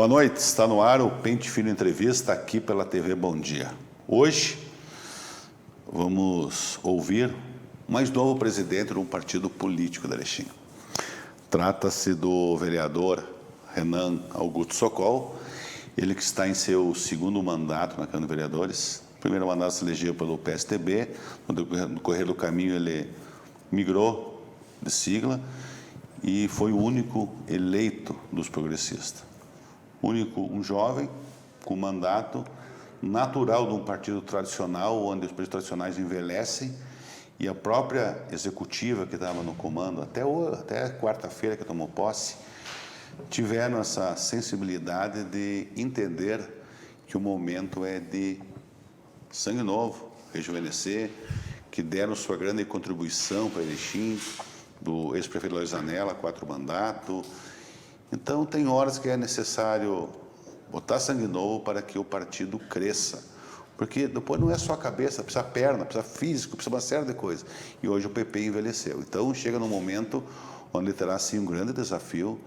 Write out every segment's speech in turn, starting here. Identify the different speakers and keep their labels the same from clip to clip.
Speaker 1: Boa noite, está no ar o Pente Fino Entrevista aqui pela TV Bom Dia. Hoje vamos ouvir o mais novo presidente de um partido político da Erechim. Trata-se do vereador Renan Augusto Sokol, ele que está em seu segundo mandato na Câmara de Vereadores. O primeiro mandato se elegeu pelo PSDB, no decorrer do caminho ele migrou de sigla e foi o único eleito dos progressistas. Um jovem com mandato natural de um partido tradicional, onde os partidos tradicionais envelhecem, e a própria executiva que estava no comando, até quarta-feira que tomou posse, tiveram essa sensibilidade de entender que o momento é de sangue novo, rejuvenescer, que deram sua grande contribuição para Erechim, do ex-prefeito Lois Zanella, 4 mandatos. Então, tem horas que é necessário botar sangue novo para que o partido cresça. Porque depois não é só a cabeça, precisa perna, precisa físico, precisa uma série de coisas. E hoje o PP envelheceu. Então, chega num momento onde terá, sim, um grande desafio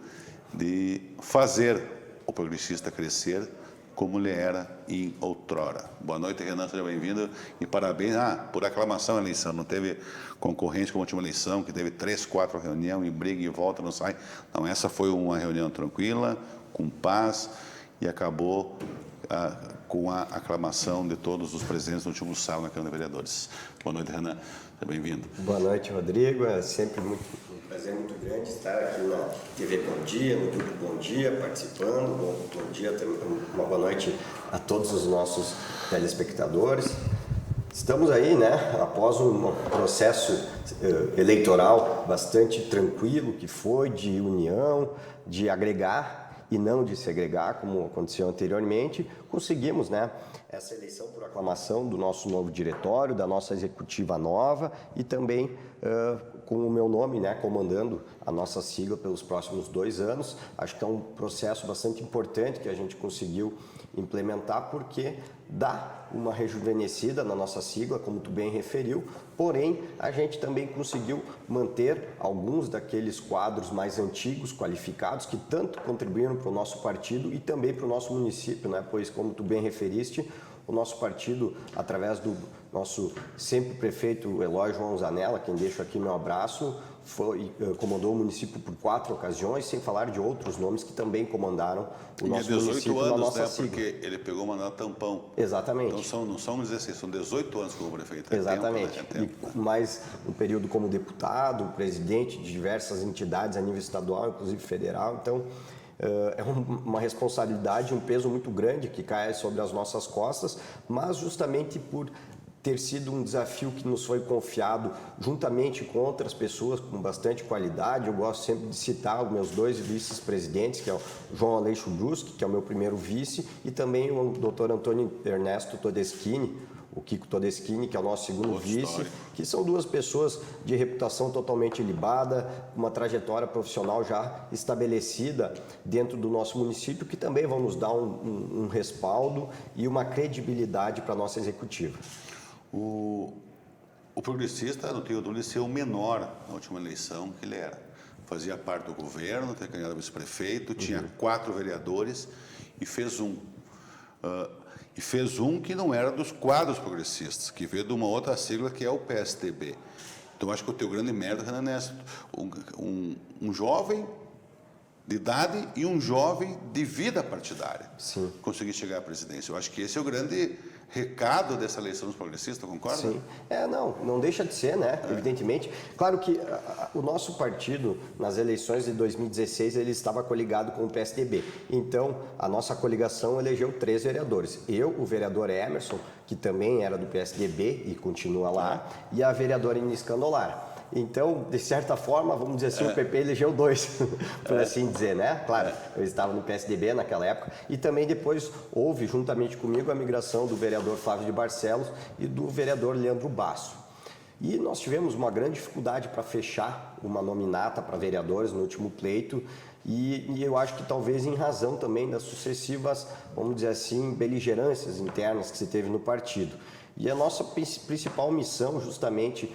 Speaker 1: de fazer o progressista crescer como ele era em outrora. Boa noite, Renan, seja bem-vindo e parabéns. Por aclamação a eleição, não teve concorrência como a última eleição, que teve 3, 4 reuniões, e briga e volta, não sai. Não, essa foi uma reunião tranquila, com paz, e acabou com a aclamação de todos os presentes no último sábado na Câmara de Vereadores. Boa noite, Renan, seja bem-vindo.
Speaker 2: Boa noite, Rodrigo. É sempre um prazer muito grande estar aqui na TV Bom Dia, no Grupo Bom Dia, participando. Bom dia, uma boa noite a todos os nossos telespectadores. Estamos aí, após um processo eleitoral bastante tranquilo, que foi de união, de agregar e não de segregar, como aconteceu anteriormente. Conseguimos, essa eleição por aclamação do nosso novo diretório, da nossa executiva nova e também com o meu nome, comandando a nossa sigla pelos próximos 2 anos. Acho que é um processo bastante importante que a gente conseguiu implementar, porque dá uma rejuvenescida na nossa sigla, como tu bem referiu, porém a gente também conseguiu manter alguns daqueles quadros mais antigos, qualificados, que tanto contribuíram para o nosso partido e também para o nosso município, pois, como tu bem referiste, o nosso partido, através do nosso sempre prefeito Eloy João Zanella, quem deixo aqui meu abraço, comandou o município por 4 ocasiões, sem falar de outros nomes que também comandaram o nosso município na nossa sigla.
Speaker 1: Porque ele pegou o mandato tampão.
Speaker 2: Exatamente.
Speaker 1: Então não são 16, são 18 anos como prefeito.
Speaker 2: Exatamente.
Speaker 1: Tempo.
Speaker 2: E mais um período como deputado, presidente de diversas entidades a nível estadual, inclusive federal. Então, é uma responsabilidade, um peso muito grande que cai sobre as nossas costas, mas justamente por ter sido um desafio que nos foi confiado juntamente com outras pessoas com bastante qualidade. Eu gosto sempre de citar os meus 2 vice-presidentes, que é o João Aleixo Bruschi, que é o meu primeiro vice, e também o Dr. Antônio Ernesto Todeschini, o Kiko Todeschini, que é o nosso segundo vice, que são 2 pessoas de reputação totalmente ilibada, uma trajetória profissional já estabelecida dentro do nosso município, que também vão nos dar um respaldo e uma credibilidade para a nossa executiva.
Speaker 1: O progressista, não tenho dúvida, de ser o menor na última eleição que ele era. Fazia parte do governo, tinha candidato a vice-prefeito, tinha 4 vereadores e fez um. E fez um que não era dos quadros progressistas, que veio de uma outra sigla que é o PSDB. Então, acho que o teu grande mérito, Renan, é um jovem de idade e um jovem de vida partidária.
Speaker 2: Sim.
Speaker 1: Conseguir chegar à presidência. Eu acho que esse é o grande recado dessa eleição dos progressistas, concorda?
Speaker 2: Sim. Não deixa de ser, evidentemente. Claro que o nosso partido, nas eleições de 2016, ele estava coligado com o PSDB. Então, a nossa coligação elegeu 3 vereadores. Eu, o vereador Emerson, que também era do PSDB e continua lá, e a vereadora Inês Candolar. Então, de certa forma, vamos dizer assim, o PP elegeu 2, por assim dizer, Claro, eu estava no PSDB naquela época e também depois houve, juntamente comigo, a migração do vereador Flávio de Barcelos e do vereador Leandro Basso. E nós tivemos uma grande dificuldade para fechar uma nominata para vereadores no último pleito e eu acho que talvez em razão também das sucessivas, vamos dizer assim, beligerâncias internas que se teve no partido. E a nossa principal missão, justamente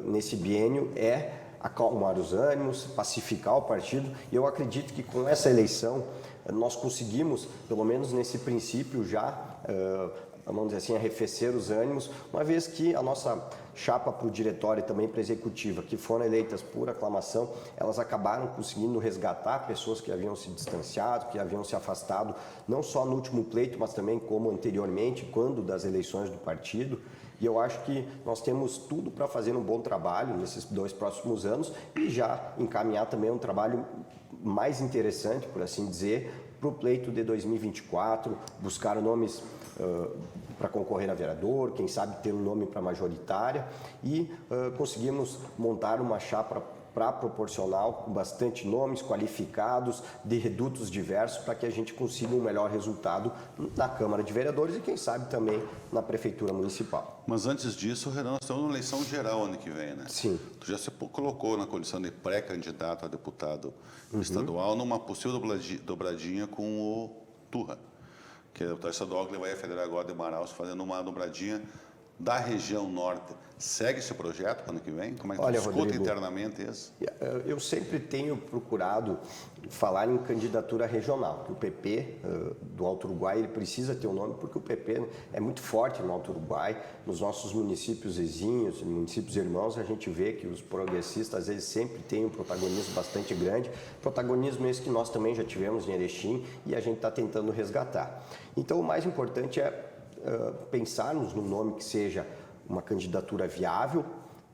Speaker 2: nesse biênio, é acalmar os ânimos, pacificar o partido. E eu acredito que com essa eleição nós conseguimos, pelo menos nesse princípio já, vamos dizer assim, arrefecer os ânimos, uma vez que a nossa chapa para o diretório e também para a executiva, que foram eleitas por aclamação, elas acabaram conseguindo resgatar pessoas que haviam se distanciado, que haviam se afastado, não só no último pleito, mas também como anteriormente, quando das eleições do partido. E eu acho que nós temos tudo para fazer um bom trabalho nesses 2 próximos anos e já encaminhar também um trabalho mais interessante, por assim dizer, para o pleito de 2024, buscar nomes para concorrer a vereador, quem sabe ter um nome para majoritária e conseguimos montar uma chapa para proporcional com bastante nomes qualificados, de redutos diversos, para que a gente consiga um melhor resultado na Câmara de Vereadores e quem sabe também na Prefeitura Municipal.
Speaker 1: Mas antes disso, Renan, nós estamos numa eleição geral ano que vem, né?
Speaker 2: Sim.
Speaker 1: Tu já se colocou na condição de pré-candidato a deputado estadual numa possível dobradinha com o Turra, que é o deputado estadual que vai a Federal agora de Manaus fazendo uma dobradinha da região norte. Segue esse projeto ano que vem? Como é que tu escuta
Speaker 2: Rodrigo,
Speaker 1: internamente isso?
Speaker 2: Eu sempre tenho procurado falar em candidatura regional, que o PP do Alto Uruguai ele precisa ter um nome, porque o PP é muito forte no Alto Uruguai, nos nossos municípios vizinhos, municípios irmãos, a gente vê que os progressistas às vezes sempre têm um protagonismo bastante grande, protagonismo esse que nós também já tivemos em Erechim e a gente está tentando resgatar. Então o mais importante é pensarmos num nome que seja uma candidatura viável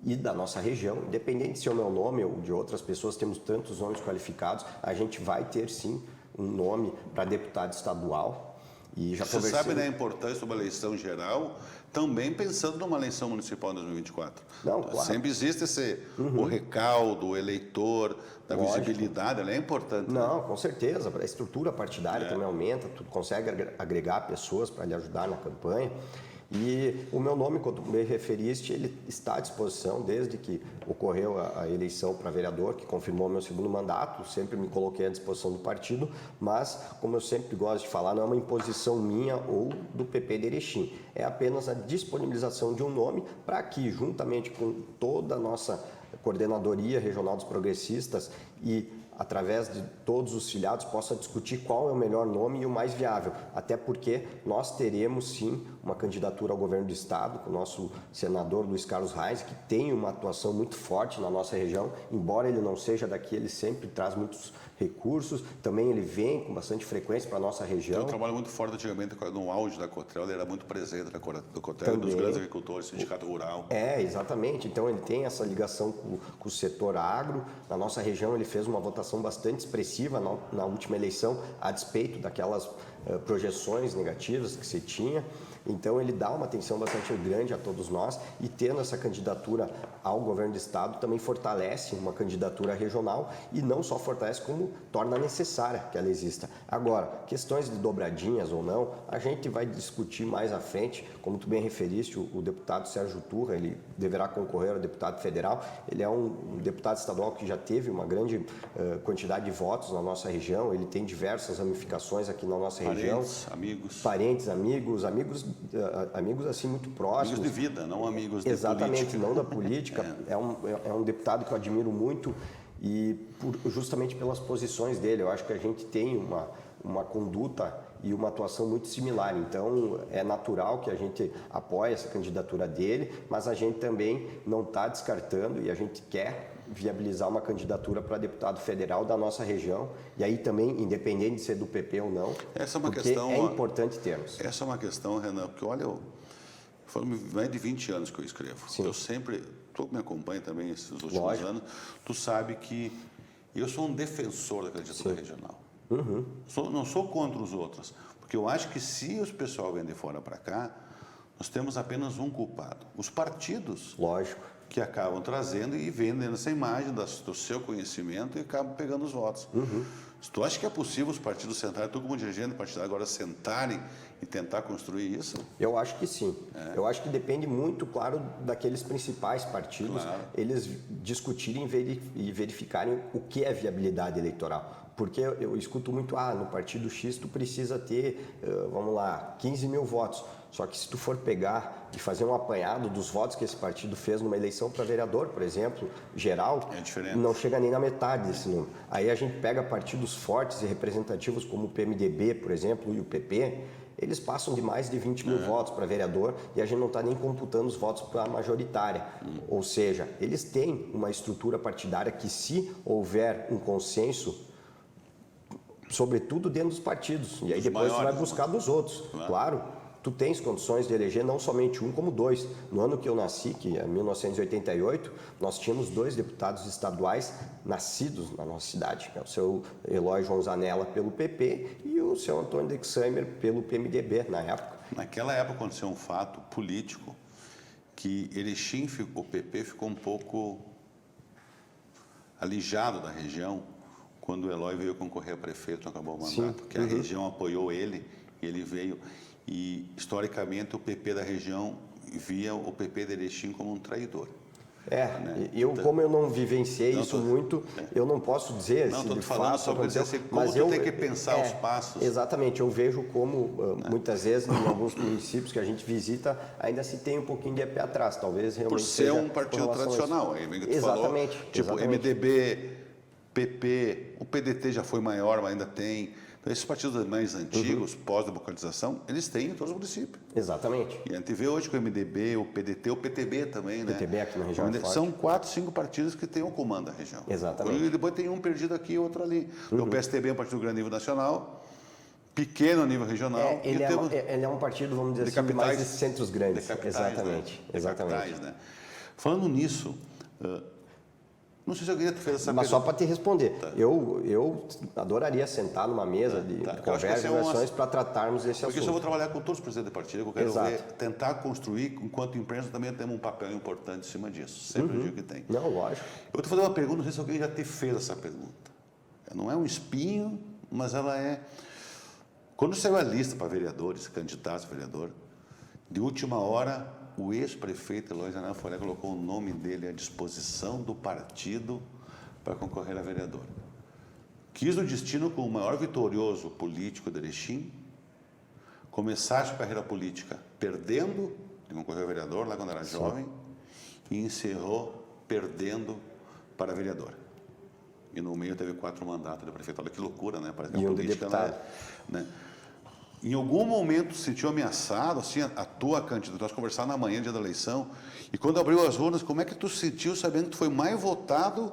Speaker 2: e da nossa região, independente se é o meu nome ou de outras pessoas, temos tantos nomes qualificados, a gente vai ter sim um nome para deputado estadual. E já
Speaker 1: Você sabe da importância de uma eleição geral, também pensando numa eleição municipal em 2024.
Speaker 2: Não, claro.
Speaker 1: Sempre existe esse o recaldo, o eleitor, da visibilidade, ela é importante.
Speaker 2: Não, com certeza. A estrutura partidária também aumenta, tu consegue agregar pessoas para lhe ajudar na campanha. E o meu nome, quando me referiste, ele está à disposição desde que ocorreu a eleição para vereador, que confirmou meu segundo mandato, sempre me coloquei à disposição do partido, mas, como eu sempre gosto de falar, não é uma imposição minha ou do PP de Erechim, é apenas a disponibilização de um nome para que, juntamente com toda a nossa coordenadoria regional dos progressistas e através de todos os filiados, possa discutir qual é o melhor nome e o mais viável. Até porque nós teremos, sim, uma candidatura ao governo do Estado, com o nosso senador Luiz Carlos Reis, que tem uma atuação muito forte na nossa região. Embora ele não seja daqui, ele sempre traz muitos recursos. Também ele vem com bastante frequência para a nossa região.
Speaker 1: Eu trabalho muito forte antigamente no auge da Cotrel, ele era muito presente do Cotrel, dos grandes agricultores, sindicato rural.
Speaker 2: Exatamente. Então ele tem essa ligação com o setor agro. Na nossa região ele fez uma votação bastante expressiva na última eleição, a despeito daquelas projeções negativas que se tinha. Então ele dá uma atenção bastante grande a todos nós e tendo essa candidatura ao governo do estado também fortalece uma candidatura regional e não só fortalece como torna necessária que ela exista. Agora, questões de dobradinhas ou não, a gente vai discutir mais à frente, como tu bem referiste, o deputado Sérgio Turra, ele deverá concorrer ao deputado federal, ele é um deputado estadual que já teve uma grande quantidade de votos na nossa região, ele tem diversas ramificações aqui na nossa região. Parentes, amigos assim muito próximos.
Speaker 1: Amigos de vida, não amigos de
Speaker 2: Exatamente,
Speaker 1: política.
Speaker 2: não da política. É um deputado que eu admiro muito e justamente pelas posições dele. Eu acho que a gente tem uma conduta e uma atuação muito similar. Então, é natural que a gente apoie essa candidatura dele, mas a gente também não está descartando e a gente quer viabilizar uma candidatura para deputado federal da nossa região, e aí também, independente de ser do PP ou não,
Speaker 1: essa é uma
Speaker 2: porque
Speaker 1: questão,
Speaker 2: é importante termos.
Speaker 1: Essa é uma questão, Renan, porque olha, foram mais de 20 anos que eu escrevo.
Speaker 2: Sim.
Speaker 1: Eu sempre, tu me acompanha também esses últimos anos, tu sabe que eu sou um defensor da candidatura regional. Não sou contra os outros, porque eu acho que se os pessoal vêm de fora para cá, nós temos apenas um culpado. Os partidos.
Speaker 2: Lógico.
Speaker 1: Que acabam trazendo e vendendo essa imagem do seu conhecimento e acabam pegando os votos. Se tu acha que é possível os partidos sentarem, tu como dirigente partidário agora sentarem e tentar construir isso?
Speaker 2: Eu acho que sim. Eu acho que depende muito, claro, daqueles principais partidos, eles discutirem e verificarem o que é viabilidade eleitoral. Porque eu escuto muito, no partido X tu precisa ter, vamos lá, 15 mil votos. Só que se tu for pegar e fazer um apanhado dos votos que esse partido fez numa eleição para vereador, por exemplo, geral, não chega nem na metade desse número. Aí a gente pega partidos fortes e representativos como o PMDB, por exemplo, e o PP, eles passam de mais de 20 mil votos para vereador e a gente não está nem computando os votos para a majoritária. Ou seja, eles têm uma estrutura partidária que, se houver um consenso, sobretudo dentro dos partidos, e aí depois você vai buscar dos outros. Claro, tu tens condições de eleger não somente um, como dois. No ano que eu nasci, que é 1988, nós tínhamos 2 deputados estaduais nascidos na nossa cidade, que é o seu Eloy João Zanella pelo PP e o seu Antônio Dexheimer pelo PMDB na época.
Speaker 1: Naquela época aconteceu um fato político que Erechim, o PP ficou um pouco alijado da região quando o Eloy veio concorrer a prefeito, acabou o mandato, porque a região apoiou ele e ele veio. E, historicamente, o PP da região via o PP de Erechim como um traidor.
Speaker 2: Como eu não vivenciei muito, eu não posso dizer
Speaker 1: não,
Speaker 2: se
Speaker 1: de fato só dizer assim, como tu tem que pensar os passos.
Speaker 2: Exatamente, eu vejo como muitas vezes em alguns municípios que a gente visita ainda se tem um pouquinho de pé atrás, talvez realmente
Speaker 1: por ser um partido tradicional, aí vem que tu falou, tipo MDB, PP, o PDT já foi maior, mas ainda tem. Então, esses partidos mais antigos, pós-democratização, eles têm em todos os municípios.
Speaker 2: Exatamente.
Speaker 1: E a gente vê hoje com o MDB, o PDT, o PTB também, né?
Speaker 2: PTB aqui na região é forte.
Speaker 1: São 4, 5 partidos que têm o comando da região.
Speaker 2: Exatamente.
Speaker 1: E depois tem um perdido aqui e outro ali. O PSTB é um partido grande a nível nacional, pequeno a nível regional.
Speaker 2: Ele é um partido, vamos dizer assim, mais de centros grandes.
Speaker 1: De capitais,
Speaker 2: exatamente.
Speaker 1: Né? Exatamente. Capitais, né? Falando nisso, não sei se alguém te fez essa pergunta.
Speaker 2: Mas só para te responder, eu adoraria sentar numa mesa de conversa e conversões para tratarmos desse assunto.
Speaker 1: Porque eu vou trabalhar com todos os presidentes de partido, que eu quero ver, tentar construir, enquanto imprensa também temos um papel importante em cima disso. Sempre digo que tem.
Speaker 2: Não, lógico.
Speaker 1: Eu vou te fazer uma pergunta, não sei se alguém já te fez essa pergunta. Não é um espinho, mas ela é... Quando saiu a lista para vereadores, candidatos a vereador, de última hora, o ex-prefeito Eloy Zanella Foré colocou o nome dele à disposição do partido para concorrer a vereador. Quis o destino com o maior vitorioso político de Erechim, começar a sua carreira política perdendo, de concorrer a vereador lá quando era jovem, e encerrou perdendo para vereador. E no meio teve 4 mandatos de prefeito. Olha que loucura, né? Parece que a política, né? Em algum momento se sentiu ameaçado, assim, a tua candidatura, nós conversávamos na manhã, dia da eleição, e quando abriu as urnas, como é que tu sentiu sabendo que tu foi mais votado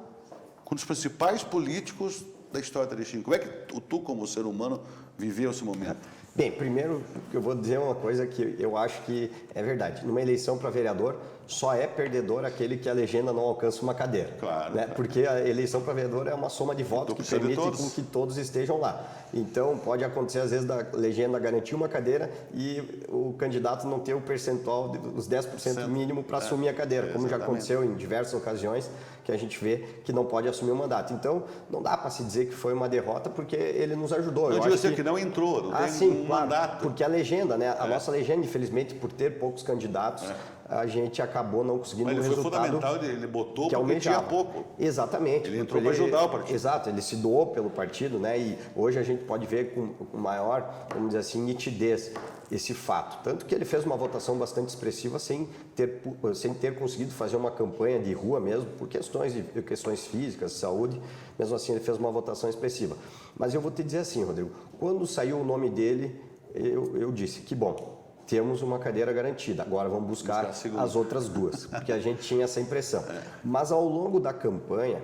Speaker 1: com os principais políticos da história da Erechim? Como é que tu, como ser humano, viveu esse momento?
Speaker 2: Bem, primeiro eu vou dizer uma coisa que eu acho que é verdade. Numa eleição para vereador, só é perdedor aquele que a legenda não alcança uma cadeira.
Speaker 1: Claro.
Speaker 2: Né? Porque a eleição para vereador é uma soma de votos que permite com que todos estejam lá. Então, pode acontecer, às vezes, da legenda garantir uma cadeira e o candidato não ter o percentual dos 10% mínimo para assumir a cadeira, como já aconteceu em diversas ocasiões que a gente vê que não pode assumir o mandato. Então, não dá para se dizer que foi uma derrota porque ele nos ajudou.
Speaker 1: Eu digo assim, que não entrou, não tem mandato.
Speaker 2: Porque a legenda, né? A nossa legenda, infelizmente, por ter poucos candidatos, a gente acabou não conseguindo o resultado.
Speaker 1: Mas ele foi fundamental, ele botou porque tinha pouco.
Speaker 2: Exatamente.
Speaker 1: Ele entrou para ajudar o partido.
Speaker 2: Exato, ele se doou pelo partido, né? E hoje a gente pode ver com maior, vamos dizer assim, nitidez esse fato. Tanto que ele fez uma votação bastante expressiva sem ter conseguido fazer uma campanha de rua mesmo, por questões físicas, saúde. Mesmo assim, ele fez uma votação expressiva. Mas eu vou te dizer assim, Rodrigo, quando saiu o nome dele, eu disse que bom, temos uma cadeira garantida, agora vamos buscar as outras 2, porque a gente tinha essa impressão. Mas ao longo da campanha,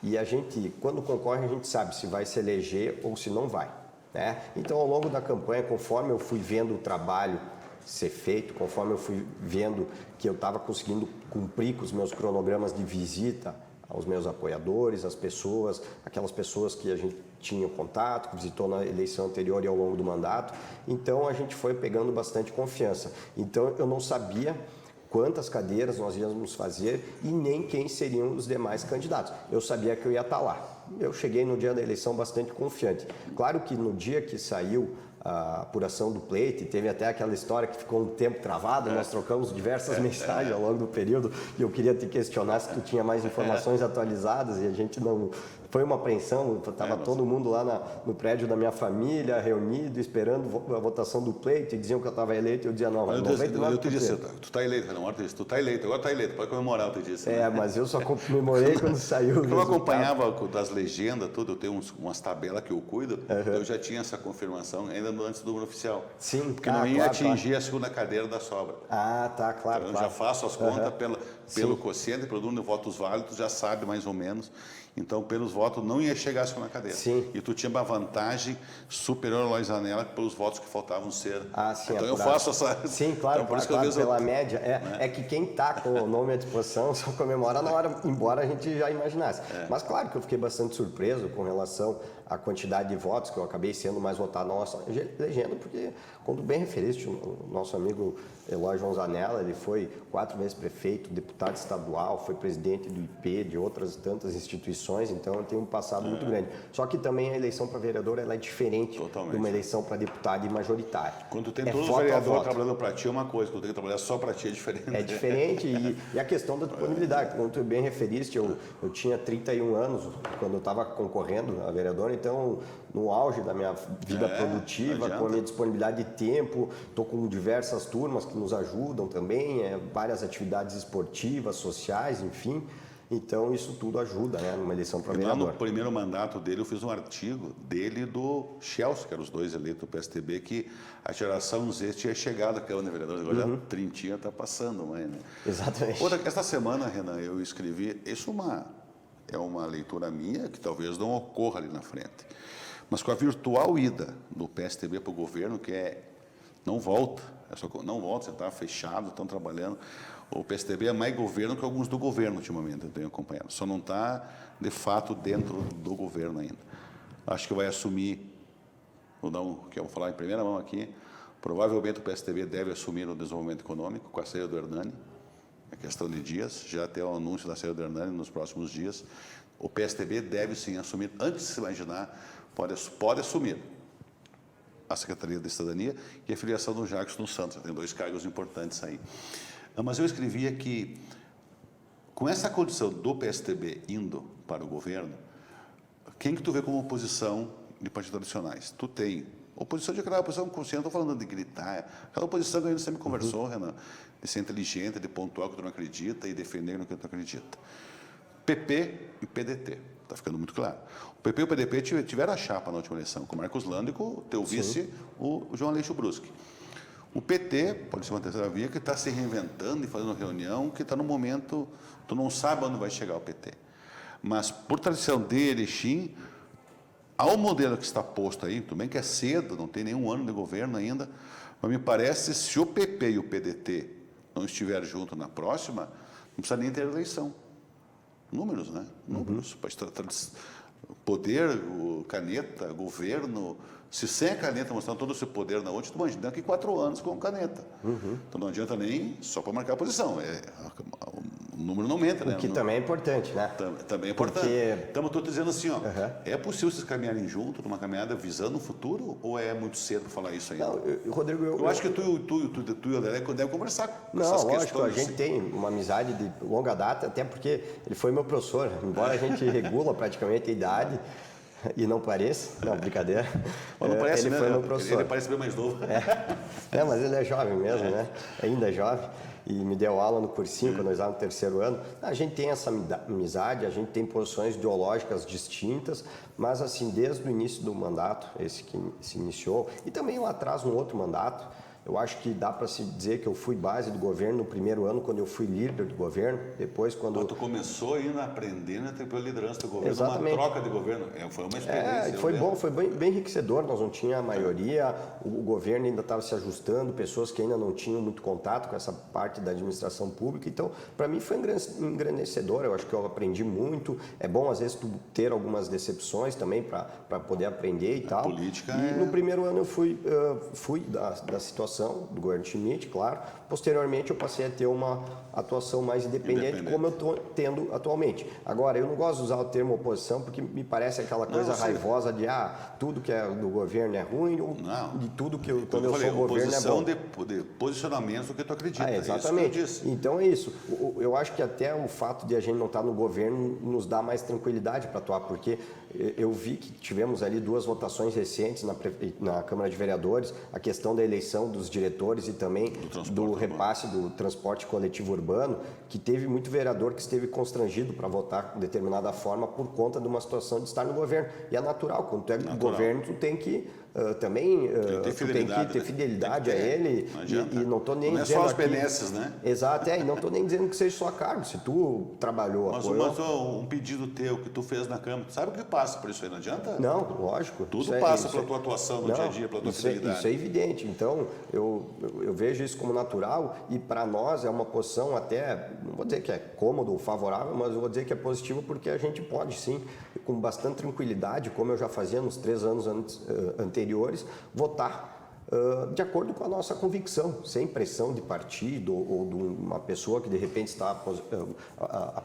Speaker 2: e a gente, quando concorre, a gente sabe se vai se eleger ou se não vai. Né? Então, ao longo da campanha, conforme eu fui vendo o trabalho ser feito, conforme eu fui vendo que eu estava conseguindo cumprir com os meus cronogramas de visita aos meus apoiadores, às pessoas, aquelas pessoas que a gente tinha contato, que visitou na eleição anterior e ao longo do mandato, então a gente foi pegando bastante confiança. Então, eu não sabia quantas cadeiras nós íamos fazer e nem quem seriam os demais candidatos. Eu sabia que eu ia estar lá. Eu cheguei no dia da eleição bastante confiante. Claro que no dia que saiu a apuração do pleito, teve até aquela história que ficou um tempo travada, nós trocamos diversas mensagens ao longo do período e eu queria te questionar se tu tinha mais informações atualizadas e a gente não foi uma apreensão, estava todo mundo lá no prédio da minha família, reunido, esperando a votação do pleito, e diziam que eu estava eleito, e eu dizia, não, mas
Speaker 1: eu te disse, tu está eleito, Renan, tu está eleito, agora está eleito, pode comemorar, eu te disse.
Speaker 2: Mas eu só comemorei quando saiu o
Speaker 1: Eu acompanhava das legendas, tudo, eu tenho umas tabelas que eu cuido, eu já tinha essa confirmação ainda antes do número oficial.
Speaker 2: Sim,
Speaker 1: porque não ia atingir a segunda cadeira da sobra.
Speaker 2: Tá, claro.
Speaker 1: Então, eu já faço as contas pelo quociente, pelo número de votos válidos, já sabe mais ou menos. Então, pelos votos, não ia chegar a segunda cadeira.
Speaker 2: Sim.
Speaker 1: E tu tinha uma vantagem superior ao Lois Anela pelos votos que faltavam ser.
Speaker 2: Sim,
Speaker 1: então, eu faço essa.
Speaker 2: Sim, claro,
Speaker 1: então, por isso que
Speaker 2: claro, pela média. É que quem está com o nome à disposição só comemora na hora, embora a gente já imaginasse. Mas, claro que eu fiquei bastante surpreso com relação à quantidade de votos, que eu acabei sendo mais votado na nossa legenda, porque, quando bem referiste, o nosso amigo Eloy João Zanella, ele foi 4 vezes prefeito, deputado estadual, foi presidente do IP, de outras tantas instituições, então tem um passado muito grande. Só que também a eleição para vereador ela é diferente de uma eleição para deputado e majoritário.
Speaker 1: Quando tem todos os vereadores trabalhando para ti é uma coisa, quando tem que trabalhar só para ti é diferente.
Speaker 2: É diferente e a questão da disponibilidade, como tu bem referiste, eu tinha 31 anos quando eu estava concorrendo a vereador, então no auge da minha vida produtiva, com a minha disponibilidade de tempo, estou com diversas turmas que nos ajudam também, várias atividades esportivas, sociais, enfim. Então, isso tudo ajuda, numa eleição para vereador.
Speaker 1: Lá no primeiro mandato dele, eu fiz um artigo dele e do Chelsea, que eram os dois eleitos do PSDB, que a geração Z tinha chegado à Câmara de Vereadores, agora já 30 está passando, mãe, né?
Speaker 2: Exatamente.
Speaker 1: Esta semana, Renan, eu escrevi, isso é uma leitura minha, que talvez não ocorra ali na frente, mas com a virtual ida do PSDB para o governo, que não volta, não volta, você está fechado, estão trabalhando. O PSDB é mais governo que alguns do governo, ultimamente, eu tenho acompanhado. Só não está, de fato, dentro do governo ainda. Acho que vai assumir, que eu vou falar em primeira mão aqui, provavelmente o PSDB deve assumir o desenvolvimento econômico com a saída do Hernani, é questão de dias, já até o anúncio da saída do Hernani nos próximos dias. O PSDB deve sim assumir, antes de se imaginar, pode assumir a Secretaria da Cidadania e a filiação do Jackson Santos. Tem 2 cargos importantes aí. Mas eu escrevia que, com essa condição do PSDB indo para o governo, quem que tu vê como oposição de partidos tradicionais? Tu tem oposição de aquela oposição consciente, não estou falando de gritar, aquela oposição que a gente sempre conversou, Renan, de ser inteligente, de pontuar o que tu não acredita e defender o que tu não acredita. PP e PDT, está ficando muito claro. O PP e o PDT tiveram a chapa na última eleição, com o Marcos Lando e com o teu vice, o João Aleixo Bruschi. O PT, pode ser uma terceira via, que está se reinventando e fazendo reunião, que está no momento, tu não sabe onde vai chegar o PT. Mas, por tradição de Erechim, ao modelo que está posto aí, tudo bem que é cedo, não tem nenhum ano de governo ainda, mas me parece, se o PP e o PDT não estiverem juntos na próxima, não precisa nem ter eleição. Números, né? Números. Poder, caneta, governo. Se sem a caneta mostrando todo o seu poder na outra, tu imagina daqui 4 anos com caneta. Então não adianta nem só para marcar a posição. O número não aumenta, né?
Speaker 2: O que também é importante, né?
Speaker 1: Também é importante. Então eu estou dizendo assim, é possível vocês caminharem junto numa caminhada visando o futuro ou é muito cedo para falar isso ainda?
Speaker 2: Não, Rodrigo, eu
Speaker 1: acho que tu e o André devem conversar com
Speaker 2: essas
Speaker 1: questões.
Speaker 2: Lógico, a gente tem uma amizade de longa data, até porque ele foi meu professor, embora a gente regula praticamente a idade. E não pareça, não, brincadeira.
Speaker 1: Mas não parece,
Speaker 2: ele foi meu professor.
Speaker 1: Ele parece bem mais novo.
Speaker 2: Mas ele é jovem mesmo, né? Ainda é jovem. E me deu aula no cursinho, quando nós estávamos no 3º ano. A gente tem essa amizade, a gente tem posições ideológicas distintas, mas assim, desde o início do mandato, esse que se iniciou, e também lá atrás, um outro mandato, eu acho que dá para se dizer que eu fui base do governo no primeiro ano, quando eu fui líder do governo, depois quando...
Speaker 1: Tu começou ainda aprendendo a ter pela liderança do governo,
Speaker 2: Exatamente.
Speaker 1: Uma troca de governo, foi uma experiência.
Speaker 2: Foi bom, foi bem enriquecedor, nós não tínhamos a maioria, o governo ainda estava se ajustando, pessoas que ainda não tinham muito contato com essa parte da administração pública, então para mim foi engrandecedor, eu acho que eu aprendi muito, é bom às vezes tu ter algumas decepções também para poder aprender e tal.
Speaker 1: Política
Speaker 2: no primeiro ano eu fui da situação situação do governo Schmidt, claro. Posteriormente, eu passei a ter uma atuação mais independente. Como eu estou tendo atualmente. Agora, eu não gosto de usar o termo oposição porque me parece aquela coisa raivosa de tudo que é do governo é ruim, ou de tudo que quando eu sou governo é bom.
Speaker 1: De posicionamento do que tu acredita.
Speaker 2: Exatamente.
Speaker 1: É isso que eu disse.
Speaker 2: Então é isso. Eu acho que até o fato de a gente não estar no governo nos dá mais tranquilidade para atuar, porque eu vi que tivemos ali 2 votações recentes na Câmara de Vereadores, a questão da eleição dos diretores e também do repasse do transporte coletivo urbano, que teve muito vereador que esteve constrangido para votar de determinada forma por conta de uma situação de estar no governo. E é natural, quando tu é no governo, tu tem que também ter fidelidade a ele. E não estou nem
Speaker 1: não
Speaker 2: dizendo
Speaker 1: é só as benesses, né?
Speaker 2: Exato, e não estou nem dizendo que seja só cargo. Se tu trabalhou,
Speaker 1: mas um pedido teu que tu fez na Câmara, tu sabe o que passa por isso aí? Não adianta?
Speaker 2: Não, lógico.
Speaker 1: Tudo passa pela tua atuação no dia a dia, pela tua fidelidade.
Speaker 2: Isso é evidente. Então, eu vejo isso como natural e para nós é uma posição até, não vou dizer que é cômodo ou favorável, mas eu vou dizer que é positivo porque a gente pode sim, com bastante tranquilidade, como eu já fazia nos 3 anos anteriores, votar de acordo com a nossa convicção, sem pressão de partido ou de uma pessoa que de repente está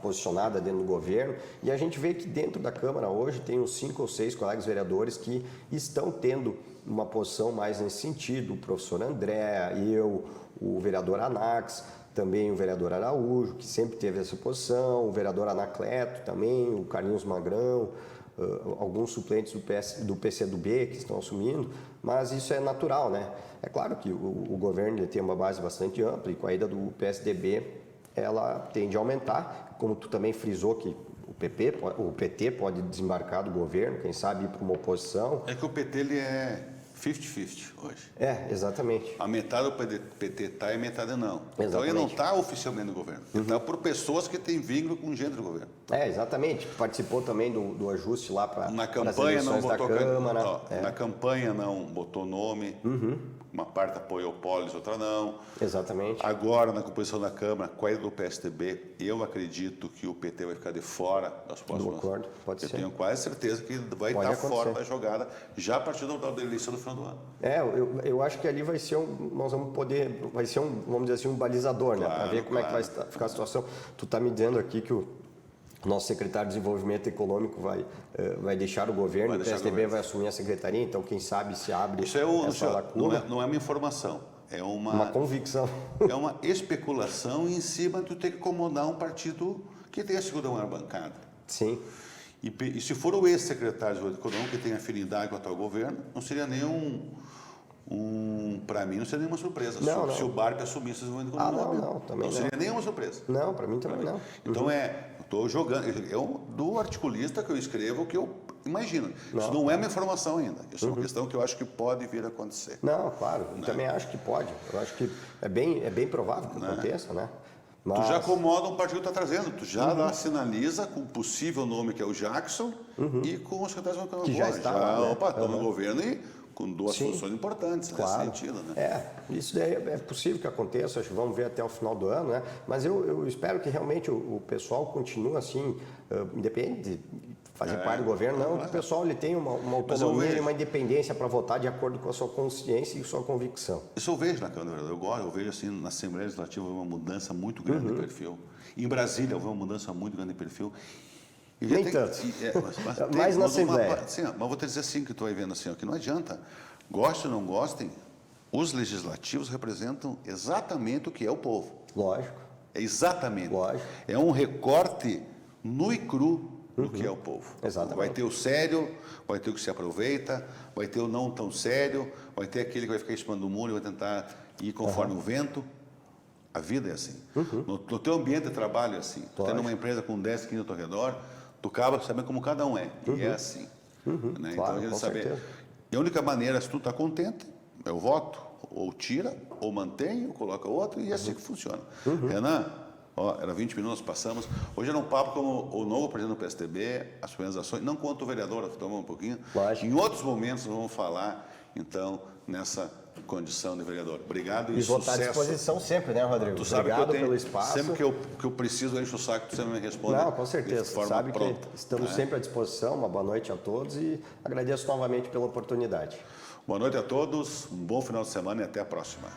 Speaker 2: posicionada dentro do governo. E a gente vê que dentro da Câmara hoje tem uns 5 ou 6 colegas vereadores que estão tendo uma posição mais nesse sentido. O professor André, eu, o vereador Anax, também o vereador Araújo, que sempre teve essa posição, o vereador Anacleto também, o Carlinhos Magrão, alguns suplentes do PCdoB que estão assumindo, mas isso é natural, né? É claro que o governo ele tem uma base bastante ampla e com a ida do PSDB ela tende a aumentar, como tu também frisou que o PT pode desembarcar do governo, quem sabe ir para uma oposição.
Speaker 1: É que o PT ele é 50-50 hoje.
Speaker 2: Exatamente.
Speaker 1: A metade do PT está e a metade não.
Speaker 2: Exatamente.
Speaker 1: Então ele não está oficialmente no governo. Ele está por pessoas que têm vínculo com gente do governo.
Speaker 2: Exatamente. Participou também do ajuste lá para
Speaker 1: as eleições
Speaker 2: da Câmara.
Speaker 1: Na campanha não botou nome. Uma parte apoiou o Polis, outra não.
Speaker 2: Exatamente.
Speaker 1: Agora, na composição da Câmara, com a ida do PSDB, eu acredito que o PT vai ficar de fora das próximas.
Speaker 2: Concordo, pode ser.
Speaker 1: Eu tenho quase certeza que vai estar fora da jogada já a partir da eleição do final do ano.
Speaker 2: Eu acho que ali vai ser vamos dizer assim, um balizador, né? Para ver como é que vai ficar a situação. Tu está me dizendo aqui que o nosso secretário de Desenvolvimento Econômico vai deixar o governo, o PSDB vai assumir a secretaria, então quem sabe se abre essa lacuna.
Speaker 1: Não é uma informação, é uma
Speaker 2: convicção.
Speaker 1: É uma especulação em cima de tu ter que acomodar um partido que tem a segunda maior bancada.
Speaker 2: Sim.
Speaker 1: E se for o ex-secretário de Desenvolvimento Econômico que tem afinidade com o atual governo, não seria nenhum... para mim não seria nenhuma surpresa se o Barp assumisse o desenvolvimento econômico.
Speaker 2: Também
Speaker 1: não seria nenhuma surpresa.
Speaker 2: Não, para mim também não.
Speaker 1: Então estou jogando, do articulista que eu escrevo que eu imagino. Isso não é uma informação ainda, isso é uma questão que eu acho que pode vir a acontecer.
Speaker 2: Não, claro, eu também acho que pode. Eu acho que é bem provável que aconteça, né?
Speaker 1: Mas... Tu já acomoda um partido que está trazendo, tu já sinaliza com o possível nome que é o Jackson e com os secretários
Speaker 2: que já está lá, né?
Speaker 1: Estão no governo e com 2 funções importantes nesse sentido, né?
Speaker 2: Isso daí é possível que aconteça, acho que vamos ver até o final do ano, né? Mas eu espero que realmente o pessoal continue assim, independente de fazer parte do governo, não, que o pessoal ele tem uma autonomia e uma independência para votar de acordo com a sua consciência e sua convicção.
Speaker 1: Isso eu vejo na Câmara, eu vejo assim, na Assembleia Legislativa uma mudança muito grande de perfil. Em Brasília houve uma mudança muito grande de perfil.
Speaker 2: Nem tanto. Mais na Assembleia.
Speaker 1: Mas vou te dizer assim, que tu vai vendo assim, que não adianta. Gostem ou não gostem, os legislativos representam exatamente o que é o povo.
Speaker 2: Lógico.
Speaker 1: É exatamente.
Speaker 2: Lógico.
Speaker 1: É um recorte nu e cru do que é o povo.
Speaker 2: Exatamente.
Speaker 1: Vai ter o sério, vai ter o que se aproveita, vai ter o não tão sério, vai ter aquele que vai ficar em cima do muro e vai tentar ir conforme o vento. A vida é assim. No teu ambiente de trabalho é assim. Tu tem uma empresa com 10, 15 ao teu redor, tu acaba sabendo como cada um é. E é assim. Né?
Speaker 2: Claro,
Speaker 1: então a gente saber.
Speaker 2: Certeza.
Speaker 1: E a única maneira, se tu está contente, eu voto. Ou tira, ou mantém, ou coloca outro, e é assim que funciona. Renan, era 20 minutos, passamos. Hoje era um papo com o novo presidente do PSDB, as primeiras ações, não quanto o vereador, tomamos um pouquinho.
Speaker 2: Lógico.
Speaker 1: Em outros momentos vamos falar, então, nessa condição de vereador. Obrigado e
Speaker 2: votar
Speaker 1: sucesso.
Speaker 2: à disposição sempre, né, Rodrigo?
Speaker 1: Tu sabe
Speaker 2: Obrigado
Speaker 1: que eu tenho,
Speaker 2: pelo espaço.
Speaker 1: Sempre que eu preciso, eu encho o saco, tu sempre me responde.
Speaker 2: Não, com certeza.
Speaker 1: De forma
Speaker 2: sabe
Speaker 1: pronta,
Speaker 2: que estamos sempre à disposição. Uma boa noite a todos e agradeço novamente pela oportunidade.
Speaker 1: Boa noite a todos, um bom final de semana e até a próxima.